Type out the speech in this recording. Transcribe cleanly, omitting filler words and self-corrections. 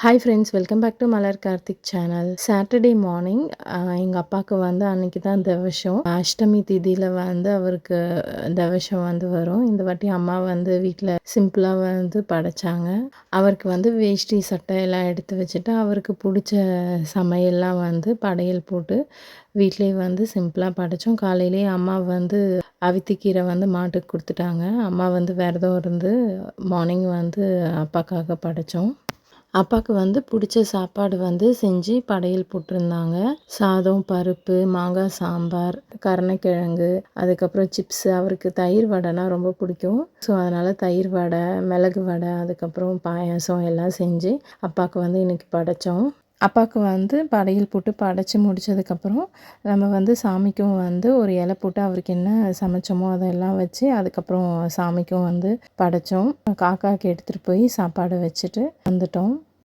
Hi friends, welcome back to Malar Karthik channel. Saturday morning எங்கள் அப்பாவுக்கு வந்து அன்றைக்கி தான் தவசம். அஷ்டமி திதியில் வந்து அவருக்கு தவசம் வந்து வரும். இந்த வாட்டி அம்மா வந்து வீட்டில் சிம்பிளாக வந்து படைச்சாங்க. அவருக்கு வந்து வேஷ்டி சட்டை எல்லாம் எடுத்து வச்சுட்டு அவருக்கு பிடிச்ச சமையல்லாம் வந்து படையல் போட்டு வீட்டிலே வந்து சிம்பிளாக படைத்தோம். காலையிலே அம்மா வந்து அவித்திக்கீரை வந்து மாட்டுக்கு கொடுத்துட்டாங்க. அம்மா வந்து விரதம் இருந்து மார்னிங் வந்து அப்பாக்காக படைத்தோம். அப்பாவுக்கு வந்து பிடிச்ச சாப்பாடு வந்து செஞ்சு படையல் போட்டிருந்தாங்க. சாதம், பருப்பு, மாங்காய் சாம்பார், கருணக்கிழங்கு, அதுக்கப்புறம் சிப்ஸு. அவருக்கு தயிர் வடைனா ரொம்ப பிடிக்கும். ஸோ அதனால் தயிர் வடை, மிளகு வடை, அதுக்கப்புறம் பாயாசம் எல்லாம் செஞ்சு அப்பாவுக்கு வந்து இன்றைக்கி படைத்தோம். அப்பாவுக்கு வந்து படையல் போட்டு படைச்சி முடித்ததுக்கப்புறம் நம்ம வந்து சாமிக்கும் வந்து ஒரு இலை போட்டு அவருக்கு என்ன சமைச்சோமோ அதெல்லாம் வச்சு அதுக்கப்புறம் சாமிக்கும் வந்து படைத்தோம். காக்காவுக்கு எடுத்துகிட்டு போய் சாப்பாடு வச்சுட்டு வந்துட்டோம்.